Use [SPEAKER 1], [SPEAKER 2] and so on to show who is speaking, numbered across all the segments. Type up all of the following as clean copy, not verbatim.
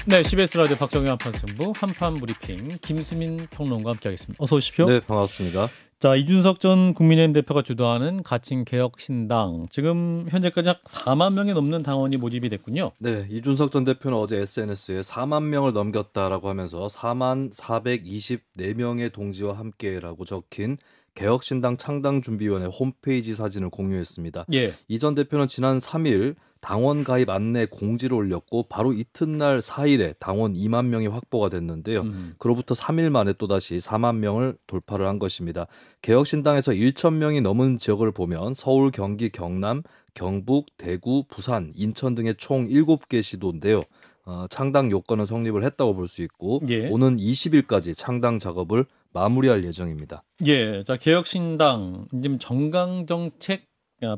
[SPEAKER 1] 네, CBS 라디오 박정희 한판승부 한판 브리핑 김수민 평론가 함께하겠습니다. 어서 오십시오.
[SPEAKER 2] 네, 반갑습니다.
[SPEAKER 1] 자, 이준석 전 국민의힘 대표가 주도하는 가칭개혁신당 지금 현재까지 약 4만 명이 넘는 당원이 모집이 됐군요.
[SPEAKER 2] 네, 이준석 전 대표는 어제 SNS에 4만 명을 넘겼다라고 하면서 4만 424명의 동지와 함께라고 적힌 개혁신당 창당준비위원회 홈페이지 사진을 공유했습니다.
[SPEAKER 1] 예.
[SPEAKER 2] 이 전 대표는 지난 3일 당원 가입 안내 공지를 올렸고 바로 이튿날 4일에 당원 2만 명이 확보가 됐는데요. 그로부터 3일 만에 또다시 4만 명을 돌파를 한 것입니다. 개혁신당에서 1천 명이 넘은 지역을 보면 서울, 경기, 경남, 경북, 대구, 부산, 인천 등의 총 7개 시도인데요. 창당 요건은 성립을 했다고 볼 수 있고
[SPEAKER 1] 예.
[SPEAKER 2] 오는 20일까지 창당 작업을 마무리할 예정입니다.
[SPEAKER 1] 예, 자 개혁신당 지금 정강정책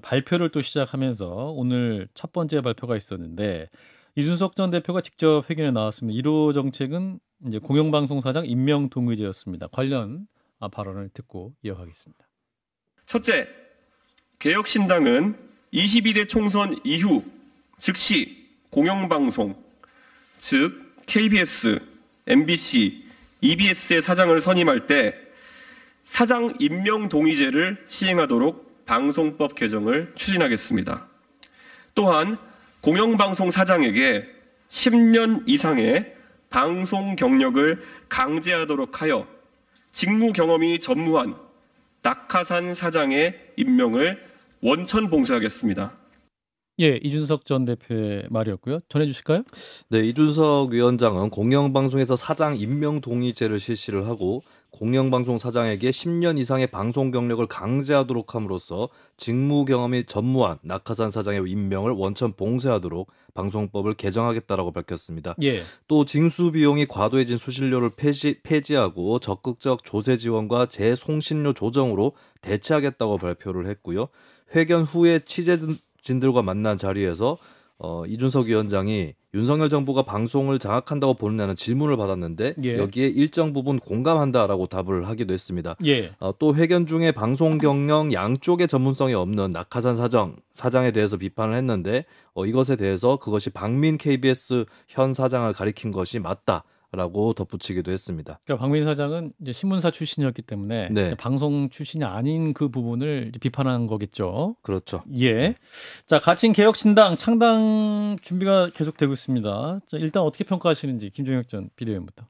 [SPEAKER 1] 발표를 또 시작하면서 오늘 첫 번째 발표가 있었는데 이준석 전 대표가 직접 회견에 나왔습니다. 1호 정책은 이제 공영방송사장 임명 동의제였습니다. 관련 발언을 듣고 이어가겠습니다.
[SPEAKER 3] 첫째, 개혁신당은 22대 총선 이후 즉시 공영방송, 즉 KBS, MBC, EBS의 사장을 선임할 때 사장 임명 동의제를 시행하도록 방송법 개정을 추진하겠습니다. 또한 공영방송 사장에게 10년 이상의 방송 경력을 강제하도록 하여 직무 경험이 전무한 낙하산 사장의 임명을 원천 봉쇄하겠습니다.
[SPEAKER 1] 예, 이준석 전 대표의 말이었고요. 전해주실까요?
[SPEAKER 2] 네, 이준석 위원장은 공영방송에서 사장 임명 동의제를 실시를 하고 공영방송 사장에게 10년 이상의 방송 경력을 강제하도록 함으로써 직무 경험이 전무한 낙하산 사장의 임명을 원천 봉쇄하도록 방송법을 개정하겠다라고 밝혔습니다.
[SPEAKER 1] 예.
[SPEAKER 2] 또 징수 비용이 과도해진 수신료를 폐지하고 적극적 조세 지원과 재송신료 조정으로 대체하겠다고 발표를 했고요. 회견 후에 취재진들과 만난 자리에서 이준석 위원장이 윤석열 정부가 방송을 장악한다고 보느냐는 질문을 받았는데
[SPEAKER 1] 예.
[SPEAKER 2] 여기에 일정 부분 공감한다라고 답을 하기도 했습니다.
[SPEAKER 1] 예.
[SPEAKER 2] 또 회견 중에 방송 경영 양쪽의 전문성이 없는 낙하산 사장에 대해서 비판을 했는데 이것에 대해서 그것이 박민 KBS 현 사장을 가리킨 것이 맞다라고 덧붙이기도 했습니다.
[SPEAKER 1] 그러니까 박민 사장은 이제 신문사 출신이었기 때문에
[SPEAKER 2] 네.
[SPEAKER 1] 방송 출신이 아닌 그 부분을 이제 비판한 거겠죠.
[SPEAKER 2] 그렇죠.
[SPEAKER 1] 예. 자, 가칭개혁신당 창당 준비가 계속되고 있습니다. 자, 일단 어떻게 평가하시는지 김종혁 전 비대위원부터.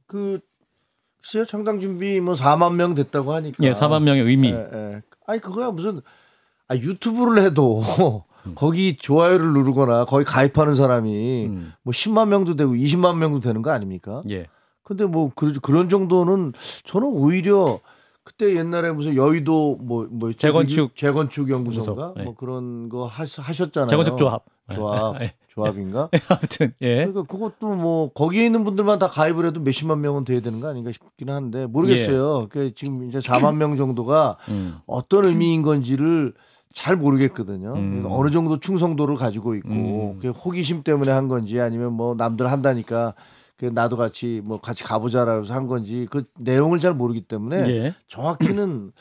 [SPEAKER 4] 글쎄요, 창당 준비 뭐 4만 명 됐다고 하니까.
[SPEAKER 1] 예, 4만 명의 의미.
[SPEAKER 4] 예. 아니 그거야 무슨 유튜브를 해도 거기 좋아요를 누르거나 거기 가입하는 사람이 뭐 10만 명도 되고 20만 명도 되는 거 아닙니까?
[SPEAKER 1] 예.
[SPEAKER 4] 근데 뭐 그런 정도는 저는 오히려 그때 옛날에 무슨 여의도 뭐 재건축 연구소인가
[SPEAKER 1] 예.
[SPEAKER 4] 뭐 그런 거 하셨잖아요.
[SPEAKER 1] 재건축 조합.
[SPEAKER 4] 예. 조합인가?
[SPEAKER 1] 아무튼 예.
[SPEAKER 4] 그러니까 그것도 뭐 거기에 있는 분들만 다 가입을 해도 몇십만 명은 돼야 되는 거 아닌가 싶기는 한데 모르겠어요. 그러니까 지금 이제 4만 명 정도가 어떤 의미인 건지를 잘 모르겠거든요. 어느 정도 충성도를 가지고 있고 호기심 때문에 한 건지 아니면 뭐 남들 한다니까 나도 같이 가보자라고 해서 한 건지 그 내용을 잘 모르기 때문에
[SPEAKER 1] 예.
[SPEAKER 4] 정확히는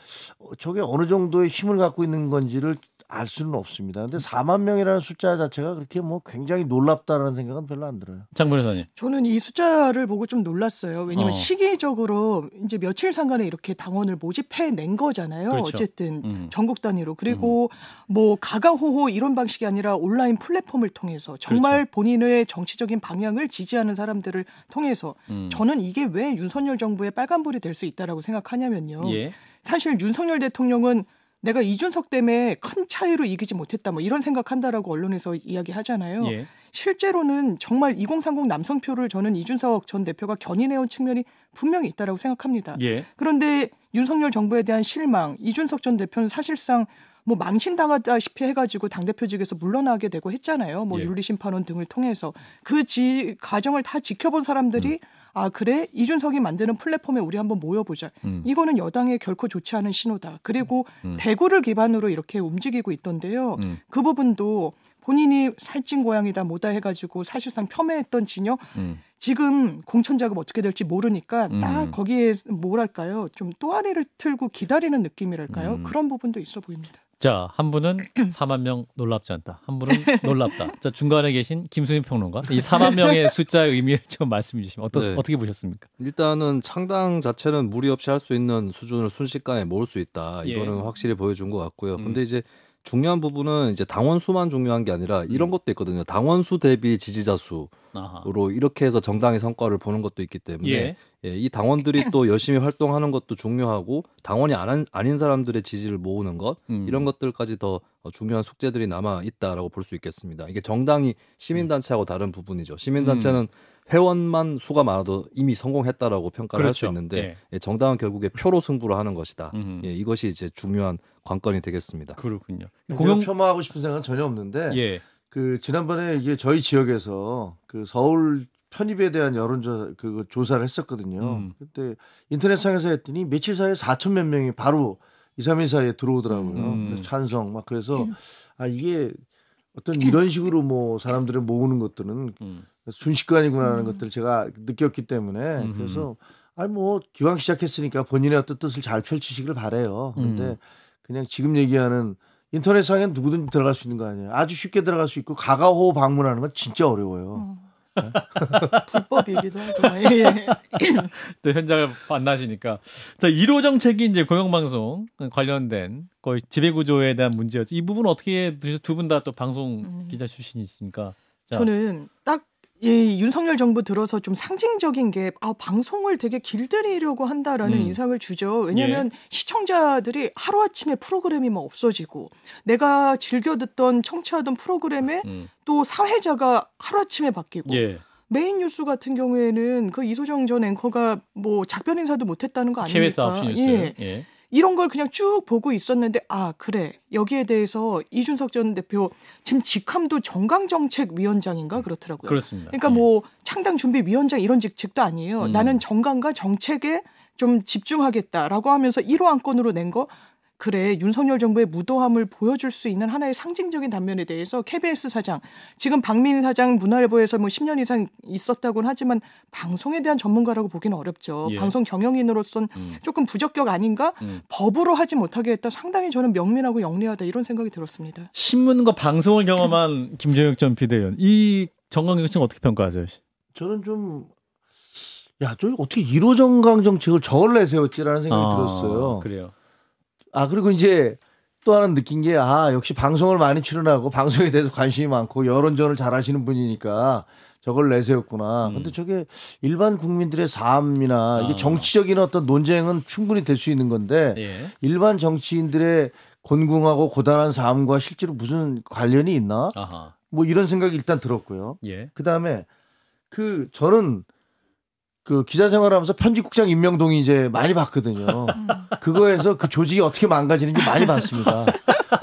[SPEAKER 4] 저게 어느 정도의 힘을 갖고 있는 건지를 알 수는 없습니다. 근데 4만 명이라는 숫자 자체가 그렇게 뭐 굉장히 놀랍다라는 생각은 별로 안 들어요.
[SPEAKER 1] 장 변호사님.
[SPEAKER 5] 저는 이 숫자를 보고 좀 놀랐어요. 왜냐하면 시기적으로 이제 며칠 상간에 이렇게 당원을 모집해낸 거잖아요.
[SPEAKER 1] 그렇죠.
[SPEAKER 5] 어쨌든 전국 단위로. 그리고 뭐 가가호호 이런 방식이 아니라 온라인 플랫폼을 통해서 정말
[SPEAKER 1] 그렇죠.
[SPEAKER 5] 본인의 정치적인 방향을 지지하는 사람들을 통해서 저는 이게 왜 윤석열 정부의 빨간불이 될 수 있다라고 생각하냐면요.
[SPEAKER 1] 예.
[SPEAKER 5] 사실 윤석열 대통령은 내가 이준석 때문에 큰 차이로 이기지 못했다 뭐 이런 생각한다라고 언론에서 이야기하잖아요.
[SPEAKER 1] 예.
[SPEAKER 5] 실제로는 정말 2030 남성표를 저는 이준석 전 대표가 견인해온 측면이 분명히 있다라고 생각합니다.
[SPEAKER 1] 예.
[SPEAKER 5] 그런데 윤석열 정부에 대한 실망, 이준석 전 대표는 사실상 뭐 망신당하다시피 해가지고 당대표직에서 물러나게 되고 했잖아요. 뭐
[SPEAKER 1] 예.
[SPEAKER 5] 윤리심판원 등을 통해서 그 과정을 다 지켜본 사람들이 아 그래 이준석이 만드는 플랫폼에 우리 한번 모여보자. 이거는 여당에 결코 좋지 않은 신호다. 그리고 대구를 기반으로 이렇게 움직이고 있던데요. 그 부분도 본인이 살찐 고양이다 뭐다 해가지고 사실상 폄훼했던 진영 지금 공천 작업 어떻게 될지 모르니까 딱 거기에 뭐랄까요 좀 또아리를 틀고 기다리는 느낌이랄까요 그런 부분도 있어 보입니다.
[SPEAKER 1] 자, 한 분은 4만 명 놀랍지 않다. 한 분은 놀랍다. 자, 중간에 계신 김수민 평론가. 이 4만 명의 숫자의 의미를 좀 말씀해 주시면
[SPEAKER 2] 네.
[SPEAKER 1] 어떻게 보셨습니까?
[SPEAKER 2] 일단은 창당 자체는 무리 없이 할 수 있는 수준을 순식간에 모을 수 있다. 이거는
[SPEAKER 1] 예.
[SPEAKER 2] 확실히 보여준 것 같고요. 근데 이제 중요한 부분은 이제 당원 수만 중요한 게 아니라 이런 것도 있거든요. 당원 수 대비 지지자 수로 이렇게 해서 정당의 성과를 보는 것도 있기 때문에
[SPEAKER 1] 예.
[SPEAKER 2] 예, 이 당원들이 또 열심히 활동하는 것도 중요하고 당원이 아닌 사람들의 지지를 모으는 것 이런 것들까지 더 중요한 숙제들이 남아 있다라고 볼 수 있겠습니다. 이게 정당이 시민단체하고 다른 부분이죠. 시민단체는 회원만 수가 많아도 이미 성공했다라고 평가를 할 수
[SPEAKER 1] 그렇죠.
[SPEAKER 2] 있는데
[SPEAKER 1] 예.
[SPEAKER 2] 예, 정당은 결국에 표로 승부를 하는 것이다. 예, 이것이 이제 중요한 관건이 되겠습니다.
[SPEAKER 1] 그렇군요.
[SPEAKER 4] 제가 폄하하고 싶은 생각은 전혀 없는데
[SPEAKER 1] 예.
[SPEAKER 4] 그 지난번에 이게 저희 지역에서 그 서울 편입에 대한 여론조사 그 조사를 했었거든요. 그때 인터넷상에서 했더니 며칠 사이에 4천 몇 명이 바로 2, 3일 사이에 들어오더라고요. 그래서 찬성 막 그래서 아 이게 어떤 이런 식으로 뭐 사람들을 모으는 것들은 순식간이구나 하는 것들을 제가 느꼈기 때문에 그래서 아니 뭐 기왕 시작했으니까 본인의 어떤 뜻을 잘 펼치시길 바래요. 근데 그냥 지금 얘기하는 인터넷상에는 누구든 들어갈 수 있는 거 아니에요. 아주 쉽게 들어갈 수 있고 가가호 방문하는 건 진짜 어려워요.
[SPEAKER 5] 불법이기도 하고. 예.
[SPEAKER 1] 또 현장을 만나시니까. 자, 1호 정책이 이제 공영방송 관련된 거의 지배구조에 대한 문제였죠. 이 부분 어떻게 두 분 다 또 방송 기자 출신이시니까. 자.
[SPEAKER 5] 저는 딱 이 윤석열 정부 들어서 좀 상징적인 게 방송을 되게 길들이려고 한다라는 인상을 주죠. 왜냐하면 시청자들이 하루아침에 프로그램이 막 없어지고 내가 즐겨 듣던 청취하던 프로그램에 또 사회자가 하루아침에 바뀌고 메인 뉴스 같은 경우에는 그 이소정 전 앵커가 뭐 작별 인사도 못했다는 거 아닙니까?
[SPEAKER 1] KBS 9시 뉴스.
[SPEAKER 5] 예. 이런 걸 그냥 쭉 보고 있었는데 그래 여기에 대해서 이준석 전 대표 지금 직함도 정강정책위원장인가 그렇더라고요.
[SPEAKER 1] 그렇습니다.
[SPEAKER 5] 그러니까 뭐 창당준비위원장 이런 직책도 아니에요. 나는 정강과 정책에 좀 집중하겠다라고 하면서 1호 안건으로 낸 거 그래 윤석열 정부의 무도함을 보여줄 수 있는 하나의 상징적인 단면에 대해서 KBS 사장 지금 박민 사장 문화일보에서 뭐 10년 이상 있었다고는 하지만 방송에 대한 전문가라고 보기는 어렵죠. 방송 경영인으로서는 조금 부적격 아닌가? 법으로 하지 못하게 했다. 상당히 저는 명민하고 영리하다 이런 생각이 들었습니다.
[SPEAKER 1] 신문과 방송을 경험한 김정혁 전 비대위원 이 정강정책 어떻게 평가하세요?
[SPEAKER 4] 저는 좀 저 어떻게 1호 정강 정책을 저걸 내세웠지라는 생각이 들었어요.
[SPEAKER 1] 그래요.
[SPEAKER 4] 그리고 이제 또 하나 느낀 게 역시 방송을 많이 출연하고 방송에 대해서 관심이 많고 여론전을 잘 하시는 분이니까 저걸 내세웠구나. 근데 저게 일반 국민들의 삶이나 이게 정치적인 어떤 논쟁은 충분히 될 수 있는 건데 일반 정치인들의 곤궁하고 고단한 삶과 실제로 무슨 관련이 있나? 뭐 이런 생각이 일단 들었고요. 그다음에 저는 그 기자 생활하면서 편집국장 임명동의 이제 많이 봤거든요. 그거에서 그 조직이 어떻게 망가지는지 많이 봤습니다.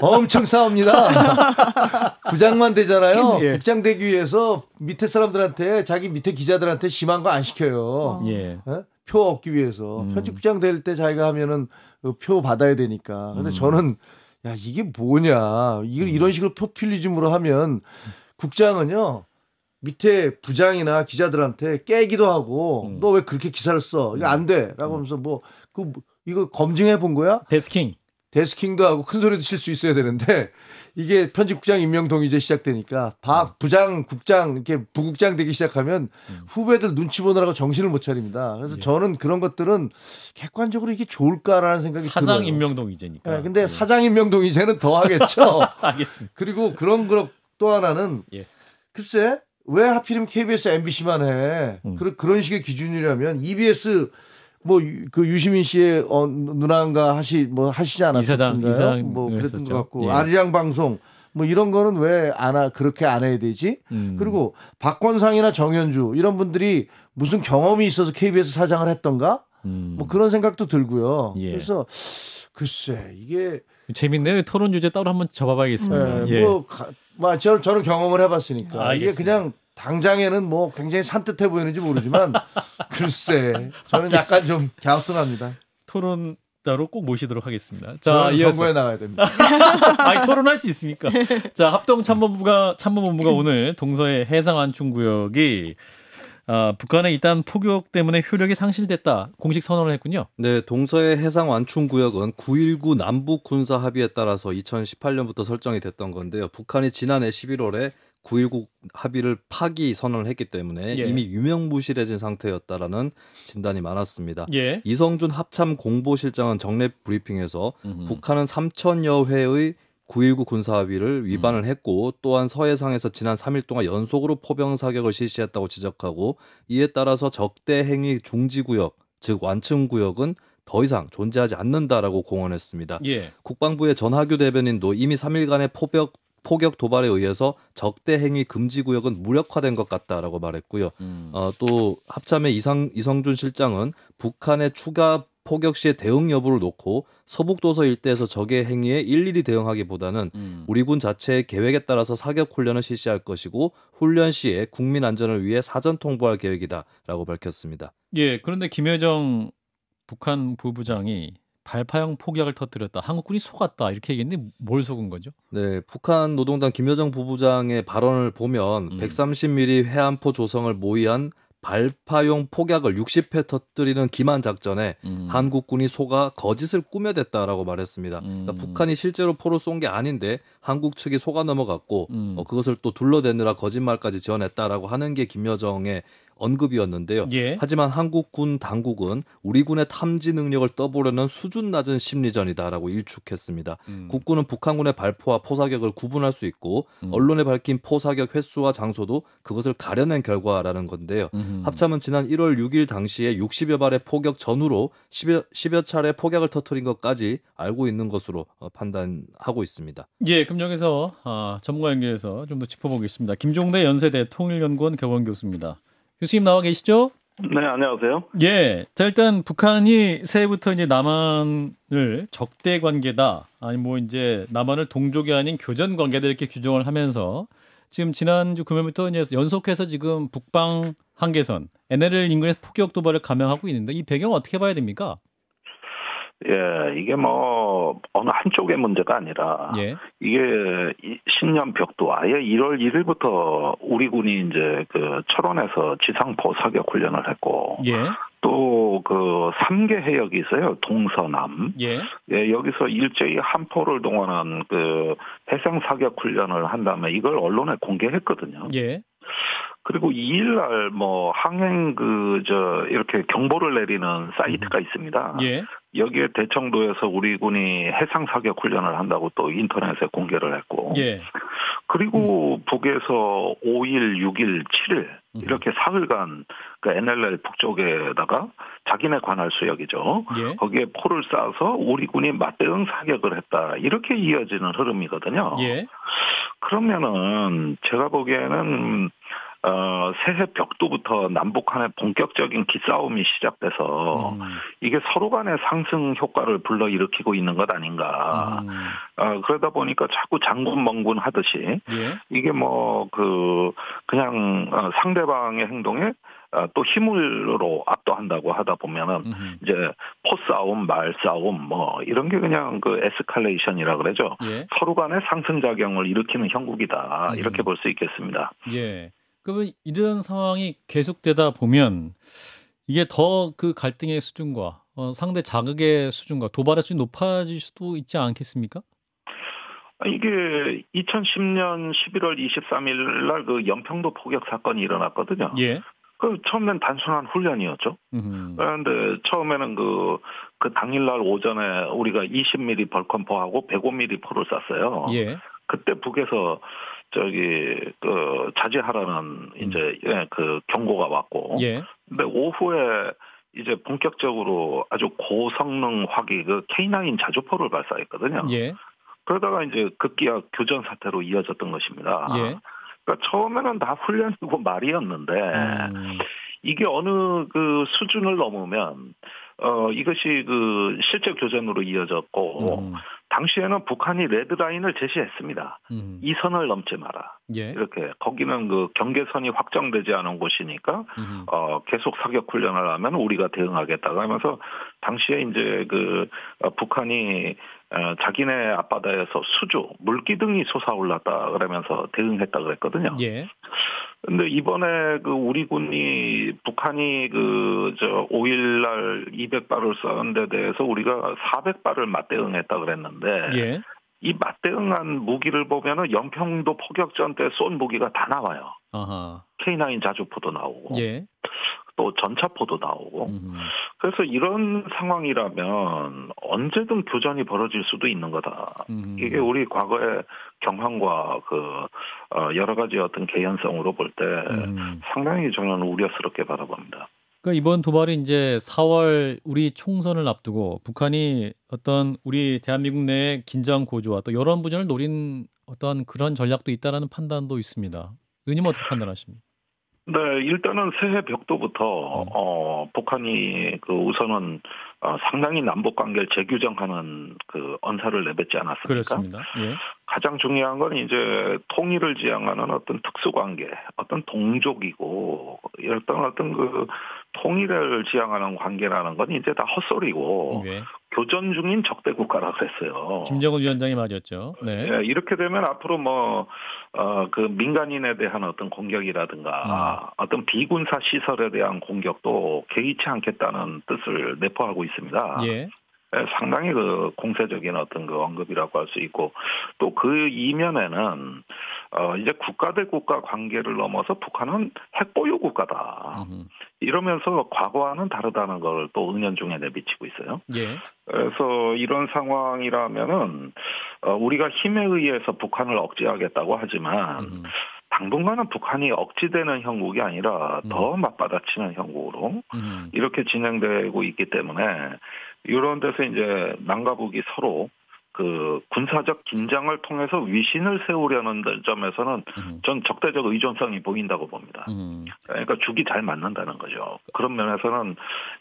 [SPEAKER 4] 엄청 싸웁니다. 부장만 되잖아요. 국장 되기 위해서 밑에 사람들한테 자기 밑에 기자들한테 심한 거 안 시켜요. 표 얻기 위해서 편집국장 될 때 자기가 하면은 표 받아야 되니까. 근데 저는 이게 뭐냐 이런 식으로 포퓰리즘으로 하면 국장은요. 밑에 부장이나 기자들한테 깨기도 하고 너 왜 그렇게 기사를 써? 이거 안 돼. 라고 하면서 이거 검증해 본 거야? 데스킹도 하고 큰 소리도 칠 수 있어야 되는데 이게 편집국장 임명동의제 시작되니까 부장, 국장 이렇게 부국장 되기 시작하면 후배들 눈치 보느라고 정신을 못 차립니다. 그래서 저는 그런 것들은 객관적으로 이게 좋을까라는 생각이 들어요.
[SPEAKER 1] 사장 임명동의제니까.
[SPEAKER 4] 근데 사장 임명동의제는 더 하겠죠.
[SPEAKER 1] 알겠습니다.
[SPEAKER 4] 그리고 그런 거 또 하나는 글쎄 왜 하필이면 KBS, MBC만 해? 그런 식의 기준이라면 EBS 그 유시민 씨의 누나인가 하시지 않았었던가요? 그랬던 것 같고 아리랑 방송 이런 거는 왜 그렇게 안 해야 되지? 그리고 박권상이나 정현주 이런 분들이 무슨 경험이 있어서 KBS 사장을 했던가? 그런 생각도 들고요. 그래서 글쎄 이게
[SPEAKER 1] 재밌네요. 토론 주제 따로 한번 접어봐야겠습니다.
[SPEAKER 4] 저는 경험을 해봤으니까
[SPEAKER 1] 알겠습니다.
[SPEAKER 4] 이게 그냥 당장에는 굉장히 산뜻해 보이는지 모르지만 글쎄 저는 약간 좀 갸우뚱합니다.
[SPEAKER 1] 토론자로 꼭 모시도록 하겠습니다. 자,
[SPEAKER 4] 이어서 선거에 나가야 됩니다.
[SPEAKER 1] 토론할 수 있으니까. 자, 합동참모본부가 오늘 동서의 해상안중구역이 북한의 이단 포격 때문에 효력이 상실됐다. 공식 선언을 했군요.
[SPEAKER 2] 네, 동서의 해상 완충 구역은 9.19 남북 군사 합의에 따라서 2018년부터 설정이 됐던 건데요. 북한이 지난해 11월에 9.19 합의를 파기 선언을 했기 때문에
[SPEAKER 1] 예.
[SPEAKER 2] 이미 유명무실해진 상태였다라는 진단이 많았습니다.
[SPEAKER 1] 예.
[SPEAKER 2] 이성준 합참 공보실장은 정례 브리핑에서 북한은 3천여 회의 9.19 군사합의를 위반을 했고 또한 서해상에서 지난 3일 동안 연속으로 포병 사격을 실시했다고 지적하고 이에 따라서 적대 행위 중지구역, 즉 완충구역은 더 이상 존재하지 않는다라고 공언했습니다.
[SPEAKER 1] 예.
[SPEAKER 2] 국방부의 전하규 대변인도 이미 3일간의 포격 도발에 의해서 적대 행위 금지 구역은 무력화된 것 같다라고 말했고요. 또 합참의 이성준 실장은 북한의 추가 포격 시의 대응 여부를 놓고 서북도서 일대에서 적의 행위에 일일이 대응하기보다는 우리 군 자체의 계획에 따라서 사격 훈련을 실시할 것이고 훈련 시에 국민 안전을 위해 사전 통보할 계획이다라고 밝혔습니다.
[SPEAKER 1] 예, 그런데 김여정 북한 부부장이 발파형 폭약을 터뜨렸다. 한국군이 속았다. 이렇게 얘기했는데 뭘 속은 거죠?
[SPEAKER 2] 네, 북한 노동당 김여정 부부장의 발언을 보면 130mm 해안포 조성을 모의한 발파용 폭약을 60회 터뜨리는 기만 작전에 한국군이 속아 거짓을 꾸며댔다라고 말했습니다. 그러니까 북한이 실제로 포를 쏜 게 아닌데 한국 측이 속아 넘어갔고 그것을 또 둘러대느라 거짓말까지 지어냈다라고 하는 게 김여정의 언급이었는데요.
[SPEAKER 1] 예.
[SPEAKER 2] 하지만 한국군 당국은 우리 군의 탐지 능력을 떠보려는 수준 낮은 심리전이다라고 일축했습니다. 국군은 북한군의 발포와 포사격을 구분할 수 있고 언론에 밝힌 포사격 횟수와 장소도 그것을 가려낸 결과라는 건데요. 합참은 지난 1월 6일 당시에 60여 발의 포격 전후로 10여 차례 폭약을 터뜨린 것까지 알고 있는 것으로 판단하고 있습니다.
[SPEAKER 1] 예, 그럼 여기서 전문가 연결해서 좀 더 짚어보겠습니다. 김종대 연세대 통일연구원 교원 교수입니다. 교수님 나와 계시죠?
[SPEAKER 6] 네, 안녕하세요.
[SPEAKER 1] 예, 자 일단 북한이 새해부터 이제 남한을 적대 관계다, 아니 뭐 이제 남한을 동족이 아닌 교전 관계다 이렇게 규정을 하면서 지금 지난주 금요일부터 이제 연속해서 지금 북방 한계선 NLL 인근에서 폭격 도발을 감행하고 있는데 이 배경 어떻게 봐야 됩니까?
[SPEAKER 6] 예, 이게 뭐 어느 한쪽의 문제가 아니라
[SPEAKER 1] 예.
[SPEAKER 6] 이게 신년벽도 아예 1월 1일부터 우리 군이 이제 그 철원에서 지상포 사격 훈련을 했고
[SPEAKER 1] 예.
[SPEAKER 6] 또 그 3개 해역이 있어요. 동서남.
[SPEAKER 1] 예.
[SPEAKER 6] 예, 여기서 일제히 한포를 동원한 그 해상 사격 훈련을 한 다음에 이걸 언론에 공개했거든요.
[SPEAKER 1] 예.
[SPEAKER 6] 그리고 2일날 뭐 항행 이렇게 경보를 내리는 사이트가 있습니다.
[SPEAKER 1] 예.
[SPEAKER 6] 여기에 대청도에서 우리 군이 해상 사격 훈련을 한다고 또 인터넷에 공개를 했고.
[SPEAKER 1] 예.
[SPEAKER 6] 그리고 북에서 5일, 6일, 7일 이렇게 사흘간 그 NLL 북쪽에다가 자기네 관할 수역이죠.
[SPEAKER 1] 예.
[SPEAKER 6] 거기에 포를 쏴서 우리 군이 맞대응 사격을 했다. 이렇게 이어지는 흐름이거든요.
[SPEAKER 1] 예.
[SPEAKER 6] 그러면은 제가 보기에는 새해 벽두부터 남북 간의 본격적인 기싸움이 시작돼서 이게 서로 간의 상승 효과를 불러일으키고 있는 것 아닌가. 그러다 보니까 자꾸 장군멍군 하듯이
[SPEAKER 1] 예.
[SPEAKER 6] 이게 뭐 그냥 상대방의 행동에 또 힘으로 압도한다고 하다 보면은 이제 포싸움, 말싸움 뭐 이런 게 그냥 그 에스컬레이션이라 그러죠.
[SPEAKER 1] 예.
[SPEAKER 6] 서로 간의 상승작용을 일으키는 형국이다. 이렇게 볼 수 있겠습니다.
[SPEAKER 1] 예. 그러면 이런 상황이 계속되다 보면 이게 더 그 갈등의 수준과 상대 자극의 수준과 도발의 수준이 높아질 수도 있지 않겠습니까?
[SPEAKER 6] 이게 2010년 11월 23일 날 그 연평도 포격 사건이 일어났거든요.
[SPEAKER 1] 예.
[SPEAKER 6] 그 처음엔 단순한 훈련이었죠. 그런데 처음에는 그 당일날 오전에 우리가 20mm 벌컨포하고 105mm 포를 쐈어요.
[SPEAKER 1] 예.
[SPEAKER 6] 그때 북에서 자제하라는 이제 그 경고가 왔고.
[SPEAKER 1] 예.
[SPEAKER 6] 근데 오후에 이제 본격적으로 아주 고성능 화기 그 K9 자주포를 발사했거든요.
[SPEAKER 1] 예.
[SPEAKER 6] 그러다가 이제 급기야 교전 사태로 이어졌던 것입니다.
[SPEAKER 1] 예.
[SPEAKER 6] 그러니까 처음에는 다 훈련이고 말이었는데 이게 어느 그 수준을 넘으면 이것이 그 실제 교전으로 이어졌고 당시에는 북한이 레드라인을 제시했습니다. 이 선을 넘지 마라.
[SPEAKER 1] 예.
[SPEAKER 6] 이렇게 거기는 그 경계선이 확정되지 않은 곳이니까 계속 사격 훈련을 하면 우리가 대응하겠다. 하면서 당시에 이제 그 북한이 자기네 앞바다에서 수주, 물기둥이 솟아올랐다 그러면서 대응했다 그랬거든요.
[SPEAKER 1] 예.
[SPEAKER 6] 근데 이번에 그 우리 군이 북한이 5일날 200발을 쏜 데 대해서 우리가 400발을 맞대응했다 그랬는데
[SPEAKER 1] 예.
[SPEAKER 6] 이 맞대응한 무기를 보면은 연평도 포격전 때 쏜 무기가 다 나와요.
[SPEAKER 1] 아하.
[SPEAKER 6] K9 자주포도 나오고
[SPEAKER 1] 예.
[SPEAKER 6] 또 전차포도 나오고 그래서 이런 상황이라면 언제든 교전이 벌어질 수도 있는 거다. 이게 우리 과거의 경험과 여러 가지 어떤 개연성으로 볼 때 상당히 저는 우려스럽게 바라봅니다.
[SPEAKER 1] 그러니까 이번 도발이 이제 4월 우리 총선을 앞두고 북한이 어떤 우리 대한민국 내의 긴장 고조와 또 여론 부전을 노린 어떤 그런 전략도 있다라는 판단도 있습니다. 의원님 어떻게 판단하십니까?
[SPEAKER 6] 네, 일단은 새해 벽도부터 북한이 우선은 상당히 남북 관계를 재규정하는 언사를 내뱉지 않았습니까?
[SPEAKER 1] 그렇습니다. 예.
[SPEAKER 6] 가장 중요한 건 이제 통일을 지향하는 어떤 특수관계, 어떤 동족이고 어떤 통일을 지향하는 관계라는 건 이제 다 헛소리고
[SPEAKER 1] 네.
[SPEAKER 6] 교전 중인 적대 국가라 그랬어요.
[SPEAKER 1] 김정은 위원장이 말이었죠. 네.
[SPEAKER 6] 예, 이렇게 되면 앞으로 민간인에 대한 어떤 공격이라든가 어떤 비군사 시설에 대한 공격도 개의치 않겠다는 뜻을 내포하고 있습니다.
[SPEAKER 1] 예.
[SPEAKER 6] 상당히 공세적인 어떤 언급이라고 할 수 있고 또 그 이면에는 이제 국가 대 국가 관계를 넘어서 북한은 핵보유 국가다. 이러면서 과거와는 다르다는 걸 또 은연중에 내비치고 있어요.
[SPEAKER 1] 예.
[SPEAKER 6] 그래서 이런 상황이라면은 우리가 힘에 의해서 북한을 억제하겠다고 하지만 당분간은 북한이 억지되는 형국이 아니라 더 맞받아치는 형국으로 이렇게 진행되고 있기 때문에 이런 데서 이제 남과 북이 서로 군사적 긴장을 통해서 위신을 세우려는 점에서는 전 적대적 의존성이 보인다고 봅니다. 그러니까 죽이 잘 맞는다는 거죠. 그런 면에서는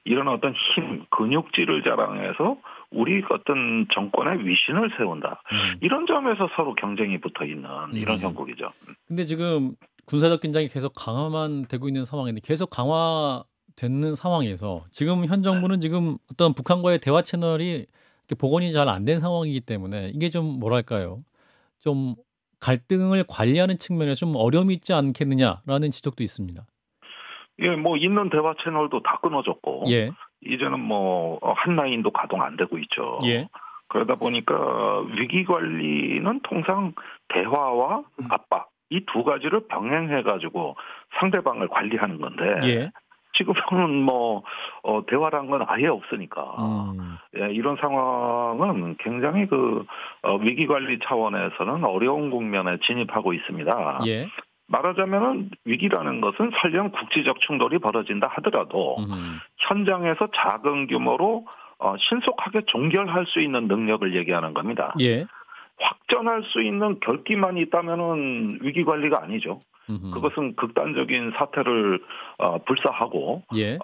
[SPEAKER 6] 이런 어떤 힘, 근육질을 자랑해서 우리 어떤 정권의 위신을 세운다. 이런 점에서 서로 경쟁이 붙어 있는 이런 형국이죠. 근데
[SPEAKER 1] 지금 군사적 긴장이 계속 강화만 되고 있는 상황인데 계속 강화되는 상황에서 지금 현 정부는 지금 어떤 북한과의 대화 채널이 복원이 잘 안 된 상황이기 때문에 이게 좀 뭐랄까요? 좀 갈등을 관리하는 측면에 좀 어려움이 있지 않겠느냐라는 지적도 있습니다.
[SPEAKER 6] 예, 있는 대화 채널도 다 끊어졌고,
[SPEAKER 1] 예.
[SPEAKER 6] 이제는 한라인도 가동 안 되고 있죠.
[SPEAKER 1] 예.
[SPEAKER 6] 그러다 보니까 위기 관리는 통상 대화와 압박 이 두 가지를 병행해가지고 상대방을 관리하는 건데.
[SPEAKER 1] 예.
[SPEAKER 6] 지금은 대화란 건 아예 없으니까 예, 이런 상황은 굉장히 위기 관리 차원에서는 어려운 국면에 진입하고 있습니다.
[SPEAKER 1] 예.
[SPEAKER 6] 말하자면은 위기라는 것은 설령 국지적 충돌이 벌어진다 하더라도 현장에서 작은 규모로 신속하게 종결할 수 있는 능력을 얘기하는 겁니다.
[SPEAKER 1] 예.
[SPEAKER 6] 확전할 수 있는 결기만 있다면은 위기 관리가 아니죠. 그것은 극단적인 사태를 불사하고
[SPEAKER 1] 예.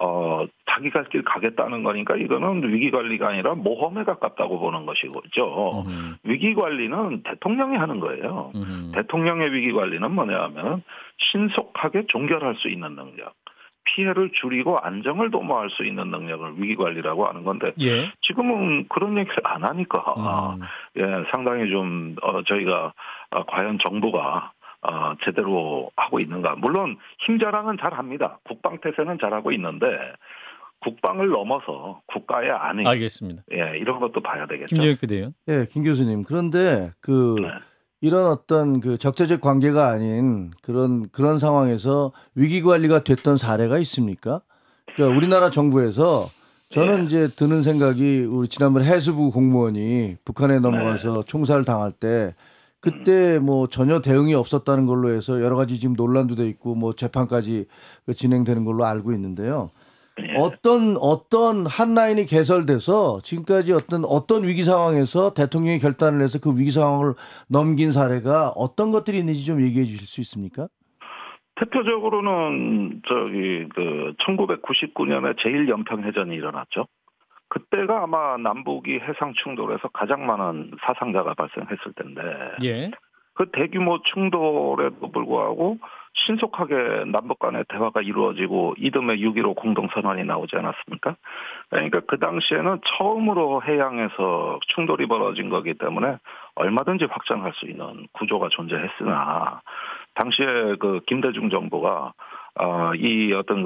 [SPEAKER 6] 자기 갈 길 가겠다는 거니까 이거는 위기 관리가 아니라 모험에 가깝다고 보는 것이죠. 위기 관리는 대통령이 하는 거예요. 대통령의 위기 관리는 뭐냐면 신속하게 종결할 수 있는 능력. 피해를 줄이고 안정을 도모할 수 있는 능력을 위기관리라고 하는 건데
[SPEAKER 1] 예.
[SPEAKER 6] 지금은 그런 얘기를 안 하니까 상당히 좀 저희가 과연 정부가 제대로 하고 있는가. 물론 힘 자랑은 잘합니다. 국방태세는 잘하고 있는데 국방을 넘어서 국가의 안위.
[SPEAKER 1] 알겠습니다.
[SPEAKER 6] 예, 이런 것도 봐야 되겠죠.
[SPEAKER 1] 김재욱 PD.
[SPEAKER 4] 예, 김 교수님. 그런데 이런 어떤 적대적 관계가 아닌 그런 상황에서 위기 관리가 됐던 사례가 있습니까? 그러니까 우리나라 정부에서 저는 이제 드는 생각이 우리 지난번 해수부 공무원이 북한에 넘어가서 총살을 당할 때 그때 전혀 대응이 없었다는 걸로 해서 여러 가지 지금 논란도 돼 있고 재판까지 진행되는 걸로 알고 있는데요. 어떤 한 라인이 개설돼서 지금까지 어떤 위기 상황에서 대통령이 결단을 해서 그 위기 상황을 넘긴 사례가 어떤 것들이 있는지 좀 얘기해 주실 수 있습니까?
[SPEAKER 6] 대표적으로는 1999년에 제1연평해전이 일어났죠. 그때가 아마 남북이 해상 충돌에서 가장 많은 사상자가 발생했을 텐데
[SPEAKER 1] 예.
[SPEAKER 6] 그 대규모 충돌에도 불구하고 신속하게 남북 간의 대화가 이루어지고 이듬해 6.15 공동선언이 나오지 않았습니까? 그러니까 그 당시에는 처음으로 해양에서 충돌이 벌어진 거기 때문에 얼마든지 확장할 수 있는 구조가 존재했으나 당시에 그 김대중 정부가 이 어떤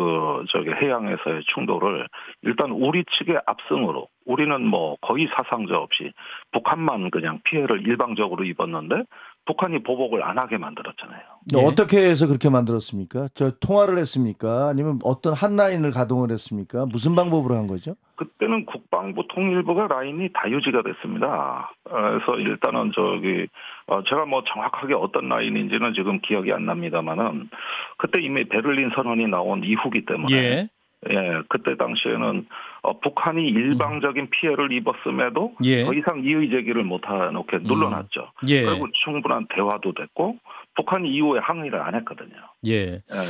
[SPEAKER 6] 해양에서의 충돌을 일단 우리 측의 압승으로 우리는 뭐 거의 사상자 없이 북한만 그냥 피해를 일방적으로 입었는데 북한이 보복을 안 하게 만들었잖아요.
[SPEAKER 4] 네. 어떻게 해서 그렇게 만들었습니까? 통화를 했습니까? 아니면 어떤 한 라인을 가동을 했습니까? 무슨 방법으로 한 거죠?
[SPEAKER 6] 그때는 국방부 통일부가 라인이 다 유지가 됐습니다. 그래서 일단은 제가 뭐 정확하게 어떤 라인인지는 지금 기억이 안 납니다만은 그때 이미 베를린 선언이 나온 이후기 때문에 그때 당시에는 북한이 일방적인 피해를 입었음에도 더 이상 이의 제기를 못해놓게 눌러놨죠. 그리고 충분한 대화도 됐고 북한이 이후에 항의를 안 했거든요.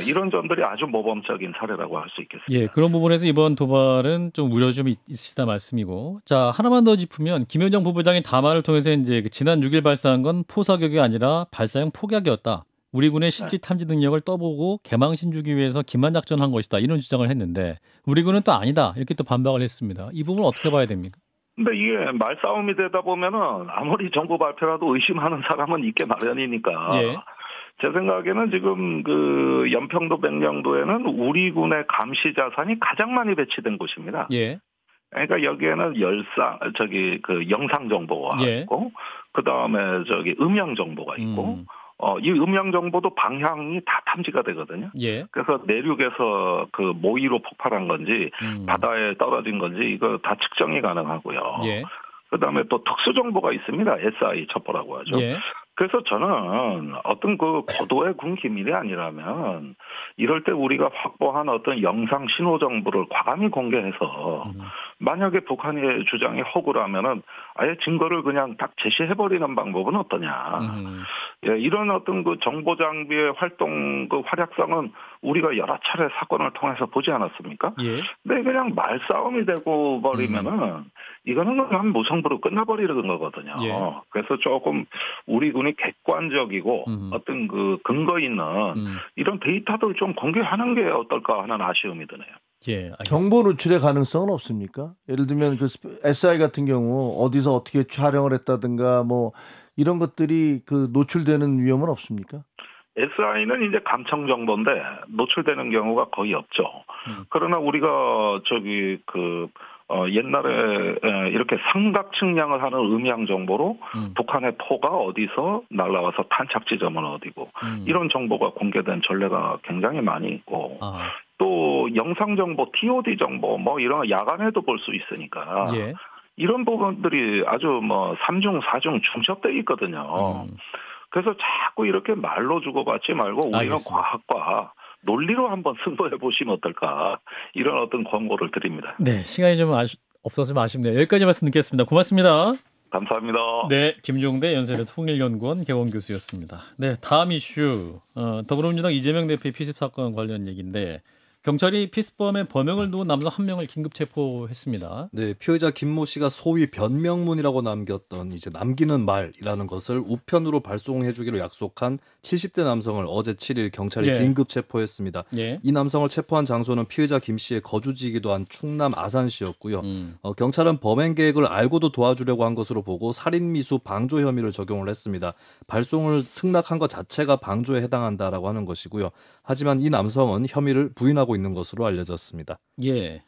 [SPEAKER 6] 이런 점들이 아주 모범적인 사례라고 할 수 있겠습니다.
[SPEAKER 1] 그런 부분에서 이번 도발은 좀 우려 좀 있으시다 말씀이고, 자 하나만 더 짚으면 김여정 부부장이 담화를 통해서 이제 지난 6일 발사한 건 포사격이 아니라 발사형 폭약이었다. 우리 군의 실지 탐지 능력을 떠보고 개망신 주기 위해서 기만 작전한 것이다. 이런 주장을 했는데 우리 군은 또 아니다. 이렇게 또 반박을 했습니다. 이 부분은 어떻게 봐야 됩니까?
[SPEAKER 6] 근데 이게 말싸움이 되다 보면은 아무리 정부 발표라도 의심하는 사람은 있게 마련이니까. 제 생각에는 지금 그 연평도 백령도에는 우리 군의 감시 자산이 가장 많이 배치된 곳입니다. 그러니까 여기에는 영상 정보가 있고, 그 다음에 음향 정보가 있고. 이 음향 정보도 방향이 다 탐지가 되거든요. 그래서 내륙에서 그 모의로 폭발한 건지 바다에 떨어진 건지 이거 다 측정이 가능하고요. 그다음에 또 특수 정보가 있습니다. SI 첩보라고 하죠. 그래서 저는 어떤 그 고도의 군 기밀이 아니라면 이럴 때 우리가 확보한 어떤 영상 신호 정보를 과감히 공개해서 만약에 북한의 주장이 허구라면은 아예 증거를 그냥 딱 제시해버리는 방법은 어떠냐. 이런 어떤 그 정보 장비의 활동 그 활약상은 우리가 여러 차례 사건을 통해서 보지 않았습니까? 근데 그냥 말싸움이 되고 버리면은 이거는 그냥 무승부로 끝나버리는 거거든요. 그래서 조금 우리 군이 객관적이고 어떤 그 근거 있는 이런 데이터들 좀 공개하는 게 어떨까 하는 아쉬움이 드네요.
[SPEAKER 4] 정보 누출의 가능성은 없습니까? 예를 들면 그 SI 같은 경우 어디서 어떻게 촬영을 했다든가 뭐 이런 것들이 그 노출되는 위험은 없습니까?
[SPEAKER 6] SI는 이제 감청 정보인데 노출되는 경우가 거의 없죠. 그러나 우리가 옛날에 이렇게 삼각 측량을 하는 음향 정보로 북한의 포가 어디서 날아와서 탄착 지점은 어디고 이런 정보가 공개된 전례가 굉장히 많이 있고 또 영상 정보, TOD 정보 뭐 이런 야간에도 볼 수 있으니까 이런 부분들이 아주 뭐 3중, 4중 중첩되어 있거든요. 그래서 자꾸 이렇게 말로 주고받지 말고 우리는 과학과 논리로 한번 승부해 보시면 어떨까 이런 어떤 권고를 드립니다.
[SPEAKER 1] 시간이 좀 없어서 아쉽네요. 여기까지 말씀 듣겠습니다. 고맙습니다.
[SPEAKER 6] 감사합니다.
[SPEAKER 1] 김종대 연세대 통일연구원 개원교수였습니다. 다음 이슈 더불어민주당 이재명 대표의 피습 사건 관련 얘기인데 경찰이 피습범의 범행을 두고 남성 한 명을 긴급 체포했습니다.
[SPEAKER 2] 피의자 김모 씨가 소위 변명문이라고 남겼던 이제 남기는 말이라는 것을 우편으로 발송해주기로 약속한 70대 남성을 어제 7일 경찰이 긴급 체포했습니다. 이 남성을 체포한 장소는 피의자 김 씨의 거주지이기도 한 충남 아산시였고요. 경찰은 범행 계획을 알고도 도와주려고 한 것으로 보고 살인미수 방조 혐의를 적용을 했습니다. 발송을 승낙한 것 자체가 방조에 해당한다라고 하는 것이고요. 하지만 이 남성은 혐의를 부인하고 있는 것으로 알려졌습니다.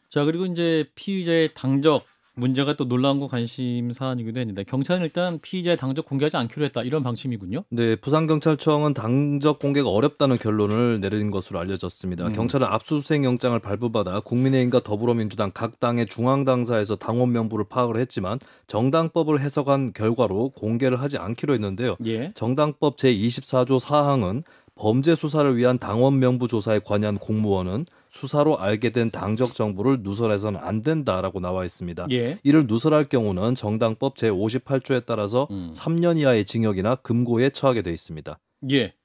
[SPEAKER 1] 자 그리고 이제 피의자의 당적 문제가 또 놀라운 관심 사안이기도 했는데 경찰은 일단 피의자의 당적 공개하지 않기로 했다 이런 방침이군요.
[SPEAKER 2] 부산경찰청은 당적 공개가 어렵다는 결론을 내린 것으로 알려졌습니다. 경찰은 압수수색 영장을 발부받아 국민의힘과 더불어민주당 각 당의 중앙당사에서 당원 명부를 파악을 했지만 정당법을 해석한 결과로 공개를 하지 않기로 했는데요. 정당법 제24조 4항은 범죄 수사를 위한 당원 명부 조사에 관여한 공무원은 수사로 알게 된 당적 정보를 누설해서는 안 된다라고 나와 있습니다. 이를 누설할 경우는 정당법 제58조에 따라서 3년 이하의 징역이나 금고에 처하게 돼 있습니다.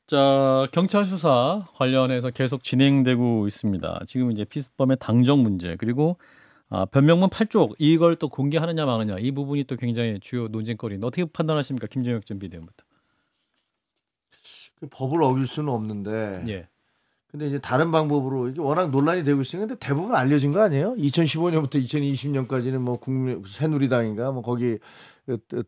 [SPEAKER 1] 자 경찰 수사 관련해서 계속 진행되고 있습니다. 지금 이제 피습범의 당적 문제 그리고 변명문 8쪽 이걸 또 공개하느냐 마느냐 이 부분이 또 굉장히 주요 논쟁거리인데 어떻게 판단하십니까, 김정혁 전 비대위원부터?
[SPEAKER 4] 법을 어길 수는 없는데 근데 이제 다른 방법으로 이게 워낙 논란이 되고 있으니까 근데 대부분 알려진 거 아니에요? 2015년부터 2020년까지는 뭐 새누리당인가 뭐 거기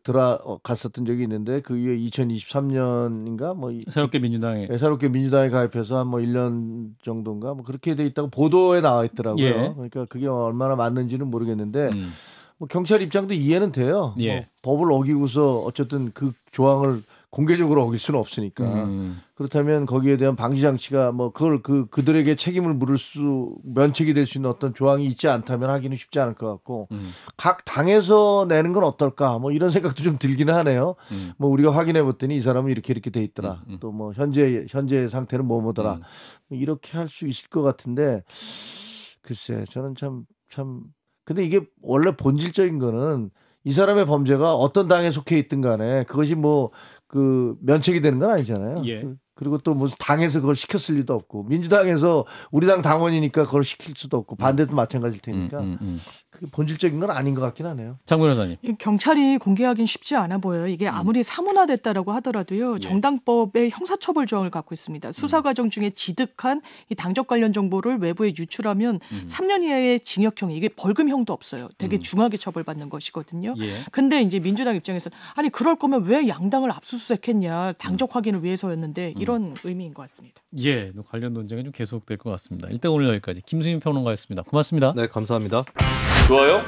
[SPEAKER 4] 들어갔었던 적이 있는데 그 이후에 2023년인가 뭐
[SPEAKER 1] 새롭게 민주당에
[SPEAKER 4] 가입해서 한 뭐 1년 정도인가 뭐 그렇게 돼 있다고 보도에 나와 있더라고요.
[SPEAKER 1] 예.
[SPEAKER 4] 그러니까 그게 얼마나 맞는지는 모르겠는데 뭐 경찰 입장도 이해는 돼요.
[SPEAKER 1] 예.
[SPEAKER 4] 뭐 법을 어기고서 어쨌든 그 조항을 공개적으로 어길 수는 없으니까. 그렇다면 거기에 대한 방지 장치가 뭐 그걸 그들에게 책임을 물을 면책이 될 수 있는 어떤 조항이 있지 않다면 하기는 쉽지 않을 것 같고 각 당에서 내는 건 어떨까 뭐 이런 생각도 좀 들기는 하네요. 뭐 우리가 확인해 봤더니 이 사람은 이렇게 돼 있더라. 또 뭐 현재 상태는 뭐더라. 뭐 이렇게 할 수 있을 것 같은데 글쎄 저는 참 근데 이게 원래 본질적인 거는 이 사람의 범죄가 어떤 당에 속해 있든 간에 그것이 뭐 면책이 되는 건 아니잖아요.
[SPEAKER 1] 예.
[SPEAKER 4] 그리고 또 무슨 당에서 그걸 시켰을 리도 없고 민주당에서 우리 당 당원이니까 그걸 시킬 수도 없고 반대도 마찬가지일 테니까 그게 본질적인 건 아닌 것 같긴 하네요.
[SPEAKER 1] 장 변호사님.
[SPEAKER 5] 경찰이 공개하긴 쉽지 않아 보여요. 이게 아무리 사문화됐다라고 하더라도요. 정당법의 형사처벌 조항을 갖고 있습니다. 수사 과정 중에 지득한 이 당적 관련 정보를 외부에 유출하면 3년 이하의 징역형이 이게 벌금형도 없어요. 되게 중하게 처벌받는 것이거든요. 근데 이제 민주당 입장에서는 아니 그럴 거면 왜 양당을 압수수색했냐. 당적 확인을 위해서였는데 이런 의미인 것 같습니다.
[SPEAKER 1] 예, 관련 논쟁이 좀 계속될 것 같습니다. 일단 오늘 여기까지 김수민 평론가였습니다. 고맙습니다.
[SPEAKER 2] 네, 감사합니다.
[SPEAKER 1] 좋아요,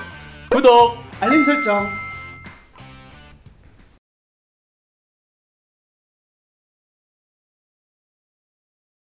[SPEAKER 1] 구독,
[SPEAKER 4] 알림 설정.